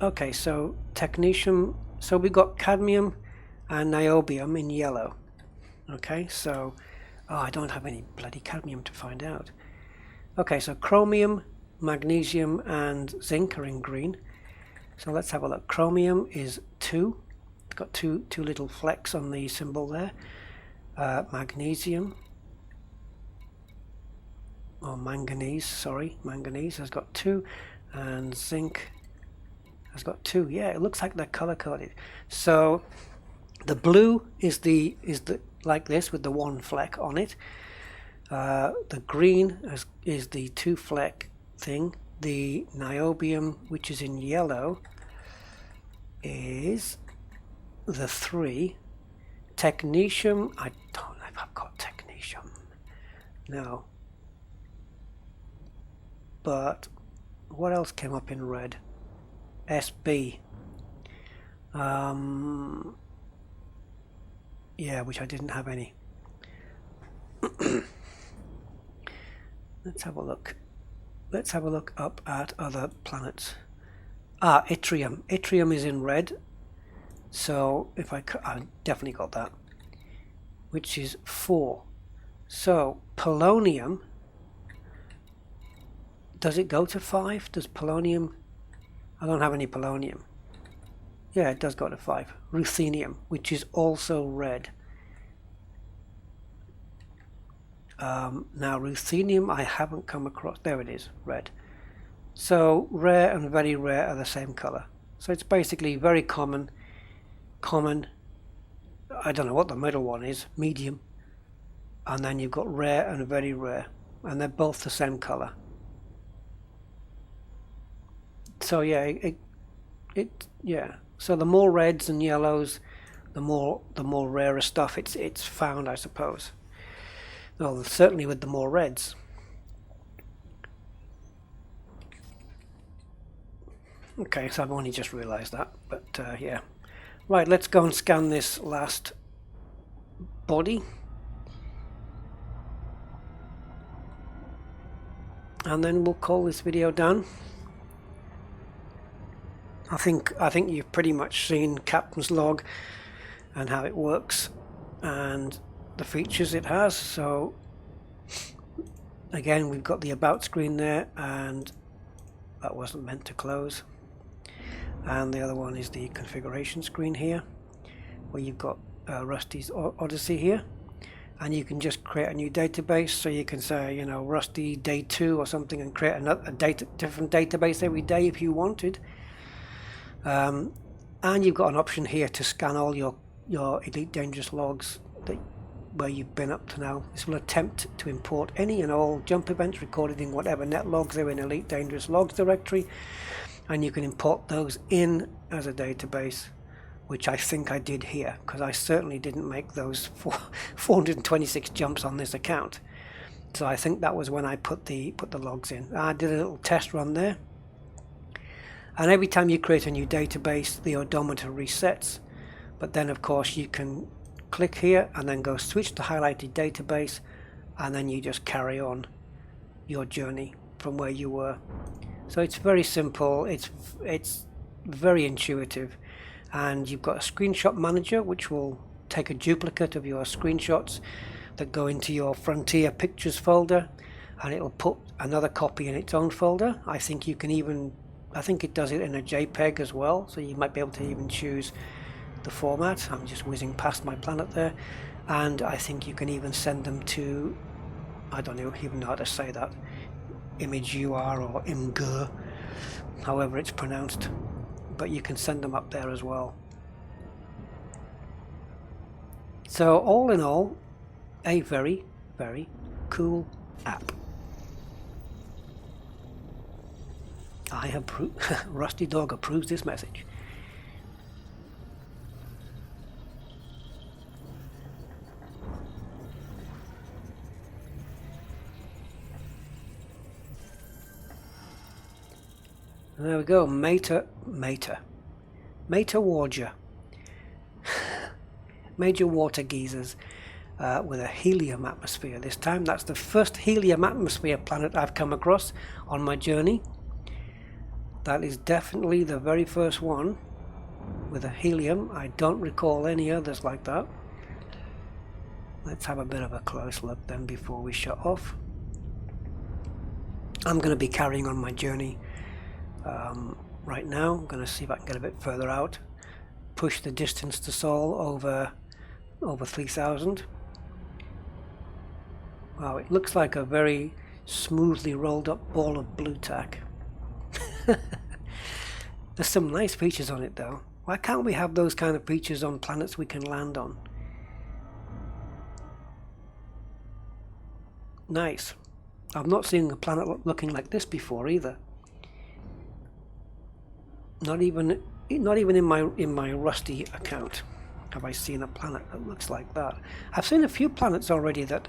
Okay, so technetium, so we got cadmium and niobium in yellow. Okay, so I don't have any bloody cadmium to find out. Okay, so chromium, magnesium and zinc are in green. So let's have a look. Chromium is 2. It's got two little flecks on the symbol there. Magnesium, or manganese, sorry, manganese has got 2, and zinc has got 2. Yeah, it looks like they're color coded. So the blue is the like this with the 1 fleck on it. The green is the 2 fleck thing. The niobium, which is in yellow, is the 3. Technetium, I don't know if I've got technetium. No. But what else came up in red? SB. Yeah, which I didn't have any. Let's have a look. Let's have a look up at other planets. Yttrium. Yttrium is in red. So if I definitely got that, which is 4. So polonium, does it go to 5? Does polonium? I don't have any polonium. Yeah, it does go to 5. Ruthenium, which is also red. Now ruthenium I haven't come across. There it is, red. So rare and very rare are the same color. So it's basically very common. I don't know what the middle one is, medium, and then you've got rare and very rare, and they're both the same color. So yeah, yeah. So the more reds and yellows, the more rarer stuff it's found, I suppose. Well, certainly with the more reds. Okay, so I've only just realized that, but yeah. Right, let's go and scan this last body. And then we'll call this video done. I think you've pretty much seen Captain's log and how it works and the features it has. So again, we've got the about screen there, and that wasn't meant to close. And the other one is the configuration screen here, where you've got Rusty's Odyssey here, and you can just create a new database. So you can say, you know, Rusty day 2 or something, and create different database every day if you wanted. And you've got an option here to scan all your Elite Dangerous logs where you've been up to now. This will attempt to import any and all jump events recorded in whatever net logs are in Elite Dangerous logs directory. And you can import those in as a database, which I think I did here, because I certainly didn't make those 426 jumps on this account. So I think that was when I put the logs in. I did a little test run there, and every time you create a new database, the odometer resets. But then of course you can click here and then go switch to highlighted database, and then you just carry on your journey from where you were. So it's very simple, it's very intuitive, and you've got a screenshot manager which will take a duplicate of your screenshots that go into your Frontier Pictures folder, and it'll put another copy in its own folder. I think it does it in a JPEG as well, so you might be able to even choose the format. I'm just whizzing past my planet there, and I think you can even send them to, I don't even know how to say that, ImageUR or IMGUR, however it's pronounced, but you can send them up there as well. So all in all, a very, very cool app. I have Rusty Dog approves this message. There we go, Major Water. Major water geysers with a helium atmosphere this time. That's the first helium atmosphere planet I've come across on my journey. That is definitely the very first one with a helium. I don't recall any others like that. Let's have a bit of a close look then before we shut off. I'm going to be carrying on my journey right now. I'm going to see if I can get a bit further out. Push the distance to Sol over 3,000. Wow, it looks like a very smoothly rolled up ball of blue tack. There's some nice features on it though. Why can't we have those kind of features on planets we can land on? Nice. I've not seen a planet looking like this before either. Not even in my Rusty account have I seen a planet that looks like that. I've seen a few planets already that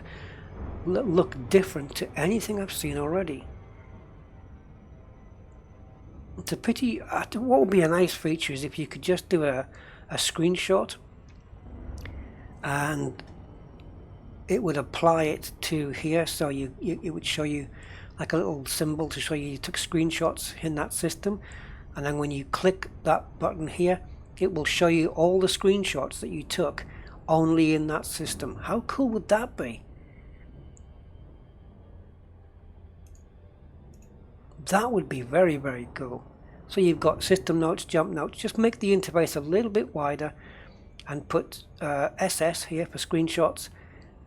look different to anything I've seen already. It's a pity. What would be a nice feature is if you could just do a screenshot and it would apply it to here, so it would show you like a little symbol to show you took screenshots in that system, and then when you click that button here, it will show you all the screenshots that you took only in that system. How cool would that be? That would be very, very cool. So you've got system notes, jump notes. Just make the interface a little bit wider and put SS here for screenshots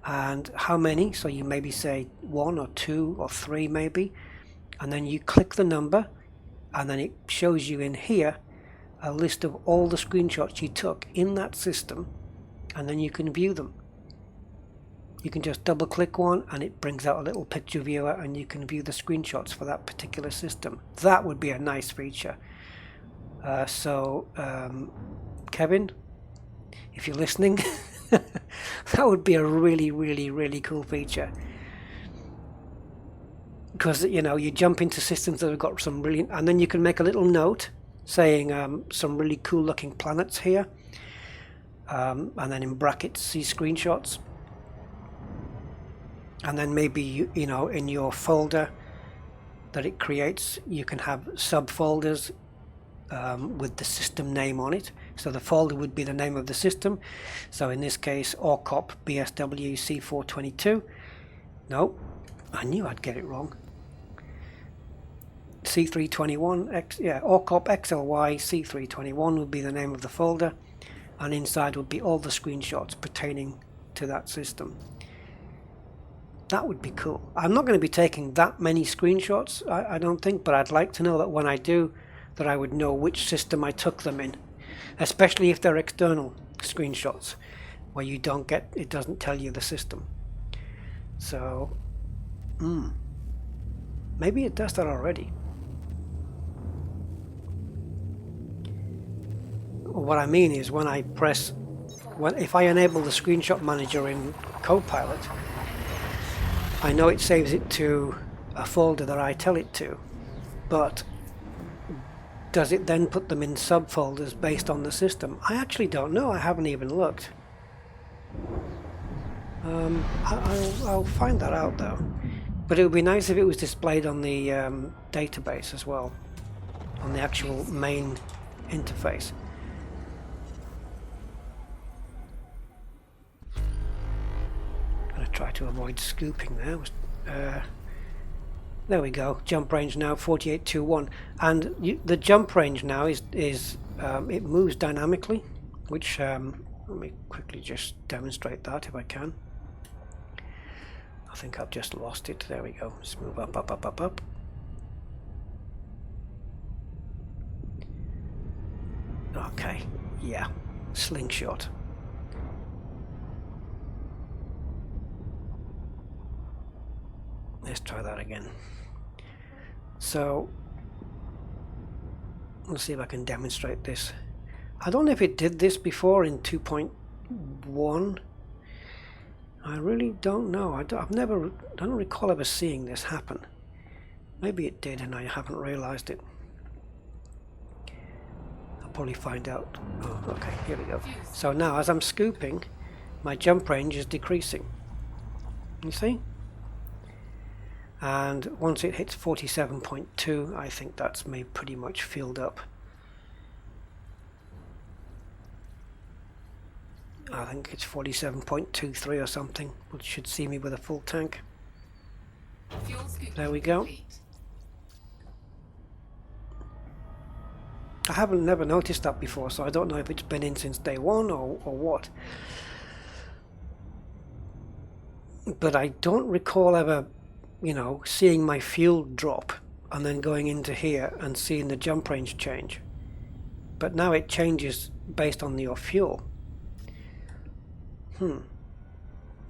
and how many. So you maybe say 1 or 2 or 3 maybe, and then you click the number and then it shows you in here a list of all the screenshots you took in that system, and then you can view them. You can just double click one and it brings out a little picture viewer and you can view the screenshots for that particular system. That would be a nice feature. Kevin, if you're listening, that would be a really, really, really cool feature. Because, you know, you jump into systems that have got some really, and then you can make a little note saying some really cool looking planets here, and then in brackets see screenshots. And then maybe you know, in your folder that it creates, you can have subfolders with the system name on it. So the folder would be the name of the system. So in this case, ORCOP BSW C422. No, I knew I'd get it wrong. C321, yeah, ORCOP XLY C321 would be the name of the folder, and inside would be all the screenshots pertaining to that system. That would be cool. I'm not going to be taking that many screenshots, I don't think, but I'd like to know that when I do, that I would know which system I took them in, especially if they're external screenshots where you don't get, it doesn't tell you the system. So, maybe it does that already. What I mean is when I press, if I enable the screenshot manager in Copilot, I know it saves it to a folder that I tell it to, but does it then put them in subfolders based on the system? I actually don't know. I haven't even looked. I'll find that out though. But it would be nice if it was displayed on the database as well, on the actual main interface. Try to avoid scooping there. There we go. Jump range now 4821, and the jump range now is it moves dynamically, which let me quickly just demonstrate that if I can. I think I've just lost it. There we go. Let's move up, up, up, up, up. Okay, yeah, slingshot. Let's try that again. So let's see if I can demonstrate this. I don't know if it did this before in 2.1. I really don't know. I don't recall ever seeing this happen. Maybe it did and I haven't realized it. probably find out. Oh, okay, here we go. So now as I'm scooping, my jump range is decreasing. You see? And once it hits 47.2, I think that's me pretty much filled up. I think it's 47.23 or something, which should see me with a full tank. There we go. I haven't never noticed that before, so I don't know if it's been in since day one or what. But I don't recall ever, you know, seeing my fuel drop and then going into here and seeing the jump range change. But now it changes based on your fuel.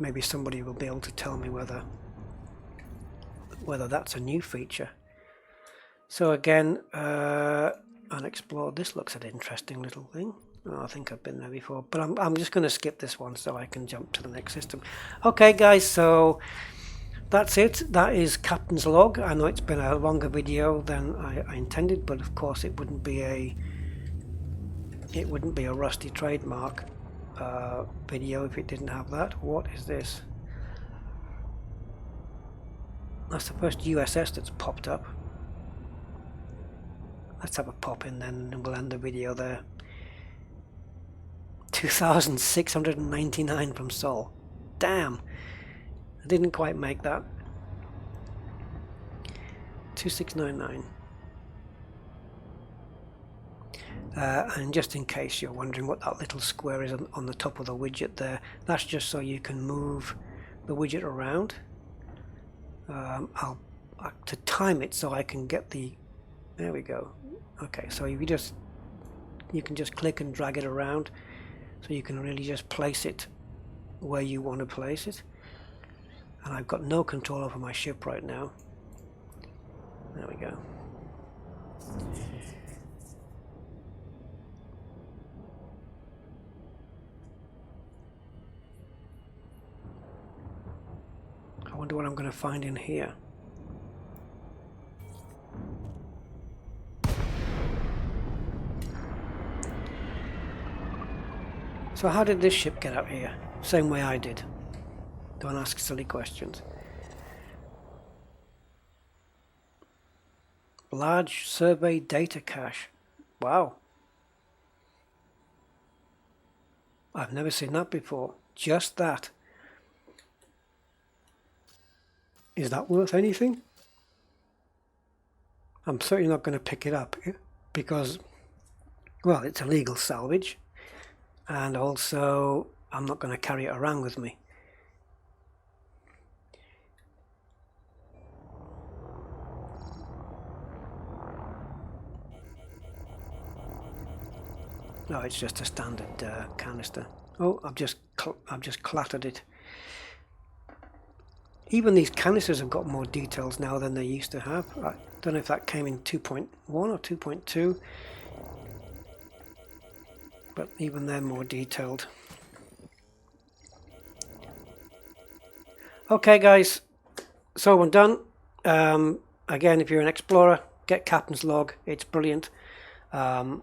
Maybe somebody will be able to tell me whether that's a new feature. So again, unexplored. This looks an interesting little thing. Oh, I think I've been there before, but I'm just going to skip this one so I can jump to the next system. Okay, guys, so that's it. That is Captain's Log. I know it's been a longer video than I intended, but of course it wouldn't be a Rusty trademark video if it didn't have that. What is this? That's the first USS that's popped up. Let's have a pop in then and we'll end the video there. 2,699 from Sol. Damn! I didn't quite make that. 2699. And just in case you're wondering what that little square is on the top of the widget there, that's just so you can move the widget around. I'll to time it so I can get the. There we go. Okay, so you can just click and drag it around, so you can really just place it where you want to place it. And I've got no control over my ship right now. There we go. I wonder what I'm going to find in here. So how did this ship get up here? Same way I did. Don't ask silly questions. Large survey data cache. Wow. I've never seen that before. Just that. Is that worth anything? I'm certainly not going to pick it up because, well, it's illegal salvage, and also I'm not going to carry it around with me. No, it's just a standard canister. Oh, I've just clattered it. Even these canisters have got more details now than they used to have. I don't know if that came in 2.1 or 2.2, but even they're more detailed. Okay, guys, so I'm done. Again, if you're an explorer, get Captain's Log. It's brilliant. And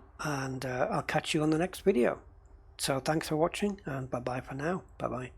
I'll catch you on the next video. So thanks for watching, and bye bye for now. Bye bye.